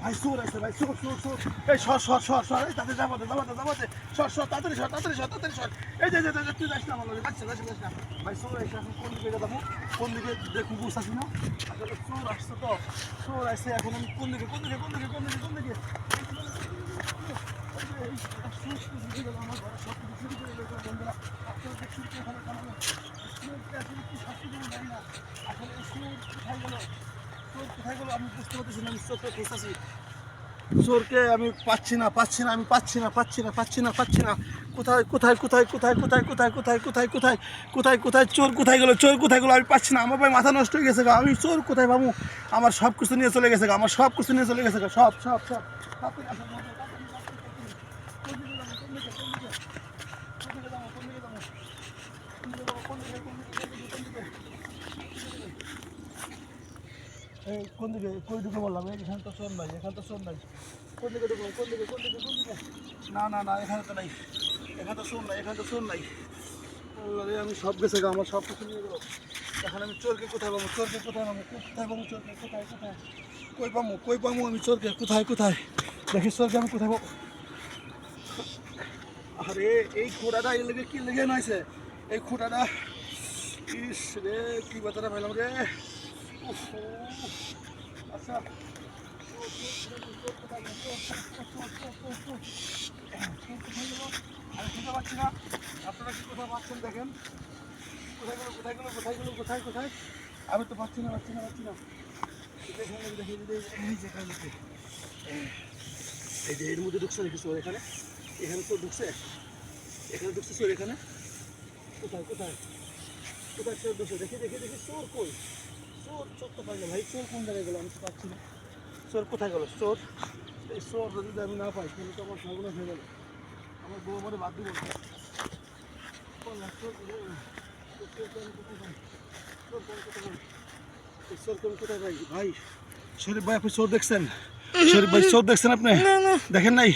ভাই চোর আছে ভাই, চোর চোর চোর। এই সর সর সর সর, এই তাদের যাবাতে যাবাতে যাবাতে, সর সর তাড়াতাড়ি সর তাড়াতাড়ি সর তাড়াতাড়ি সর। এই যে তুই যাস না আমার লগে, যাস না ভাই। চোর এসে এখন কোন দিকে যাবো, কোন দিকে দেখুন বুঝতেছি না। আসলে চোর আসছে তো, চোর আসছে এখন আমি কোন দিকে কোন দিকে কোন দিকে কোন দিকে কোন দিকে। আমার ঘরে সব কিছু চুরি করে গেল বন্ধুরা। আপনারা দেখছেন কি এখানে জানাবো চোরকে আসলে কি শাস্তি দেবো জানি না। আসলে এই চোর কোথায় গেল, চোর কোথায় গেল আমি বুঝতে পারতেছি না। আমি চোরকে খুঁজতেছি, চোরকে আমি পাচ্ছি না পাচ্ছি না আমি পাচ্ছি না পাচ্ছি না পাচ্ছি না পাচ্ছি না। কোথায় কোথায় কোথায় কোথায় কোথায় কোথায় কোথায় কোথায় কোথায় কোথায় কোথায় চোর কোথায় গেলো, চোর কোথায় গেলো আমি পাচ্ছি না। আমার ভাই মাথা নষ্ট হয়ে গেছে গা, আমি চোর কোথায় পাবো? আমার সব কিছু নিয়ে চলে গেছে গা, আমার সব কিছু নিয়ে চলে গেছে গা, সব সব সব। এই কোন দিকে কই ঢুকে বললাম, এখানে তো চোর নাই, এখানে তো চোর নাই। কোন দিকে ঢুকবো, কোন দিকে কোন দিকে কোন দিকে? না না না, এখানে তো নাই, এখানে তো চোর নাই, এখানে তো চোর নাই। আরে আমি সব গেছে গা, আমার সব কিছু নিয়ে গেলো। এখন আমি চোরকে কোথায় পাবো, চোরকে কোথায় পাবো, কোথায় পাবো চোরকে, কোথায় কোথায় কই পাবো আমি চোরকে, কোথায় কোথায়? দেখি চোরকে আমি কোথায় পাবো। আরে এই খোঁড়াটা এই লেগে কি লেগে নাইছে, এই খোঁড়াটা, ইস রে কি বাতাটা পাইলাম রে। উফ, আচ্ছা আমি খুঁজে পাচ্ছি না, আপনারা কি কোথায় পাচ্ছেন দেখেন। কোথায় গেলো কোথায় গেলো কোথায় গেলো কোথায় কোথায়? আমি তো পাচ্ছি না পাচ্ছি না পাচ্ছি না। দেখি এই যে এখানে ঢুকছে, এই যে এর মধ্যে ঢুকছে নাকি চোর? এখানে এখানে চোর ঢুকছে, এখানে ঢুকছে চোর, এখানে কোথায় কোথায় কোথায় চোর ঢুকছে? দেখি দেখি দেখি চোর কই, চোর চোর তো পাই না ভাই, চোর কোন জায়গায় গেলো আমি তো পাচ্ছি না। চোর কোথায় গেল চোর? এই চোর যদি আমি না পাই তাহলে তো আমার সর্বনাশ হয়ে গেল, আমার বউ আমাদের বাদ দিব। চোর কোন কোথায় ভাই? ভাই শরীফ ভাই আপনি চোর দেখছেন? শরীফ ভাই চোর দেখছেন আপনি? দেখেন নাই?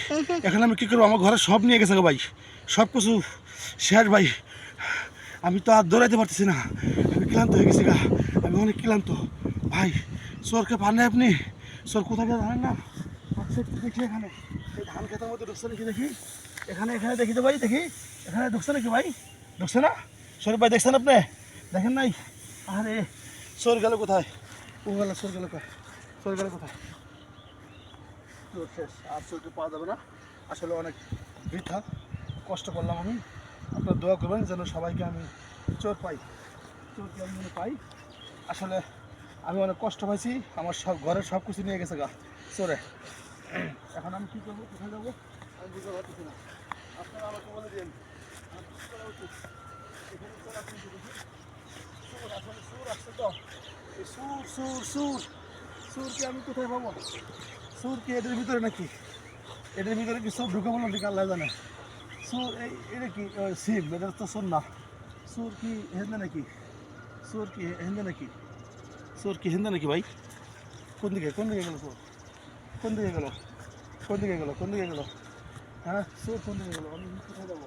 এখন আমি কি করবো, আমার ঘরে সব নিয়ে গেছে গো ভাই, সব কিছু শেষ ভাই। আমি তো আর দৌড়াইতে পারতেছি না, আমি ক্লান্ত হয়ে গেছি গা, আমি অনেক ক্লান্ত ভাই। চোরকে পান নাই আপনি? চোর কোথায় গেছে জানেন না? আচ্ছা একটু দেখি এখানে, এই ধান খেতের মধ্যে ঢুকছে নাকি দেখি, এখানে এখানে দেখি তো ভাই, দেখি এখানে ঢুকছে নাকি ভাই? ঢুকছে না? শরীফ ভাই দেখছেন আপনি? দেখেন নাই? আরে চোর গেল কোথায়? ও গেল, চোর গেল কোথায়? চোর গেল কোথায়? চোর শেষ, আর চোরকে পাওয়া যাবে না। আসলে অনেক বৃথা কষ্ট করলাম আমি। আপনার দোয়া করবেন যেন সবাইকে আমি চোর পাই, চোরকে আমি যেন পাই। আসলে আমি অনেক কষ্ট পাইছি, আমার সব ঘরের সব কিছু নিয়ে গেছে গা চোরে। এখন আমি কী করবো, কোথায় যাবো আমি বুঝতে পারতেছি না। আপনারা আমাকে বলে দিন আমার কী করা উচিত। এখানে চোর আপনি দেখি, চোর আসলে চোর আসছে তো, এই সুর সুর সুর সুরকে আমি কোথায় পাবো? সুর কি এদের ভিতরে নাকি? এদের ভিতরে কি চোর ঢুকে বললো নাকি আল্লাহ জানে। সুর এই এটা কি শিব, এটা তো চোর না। সুর কি হেন্দে নাকি? সুর কি হেন্দে নাকি? চোর কি হিন্দা নাকি ভাই? কোন দিকে কোন দিকে গেলো চোর? কোন দিকে গেলো, কোন দিকে গেলো, কোন দিকে গেলো? হ্যাঁ চোর কোন দিকে গেলো, আমি কোথায় যাবো?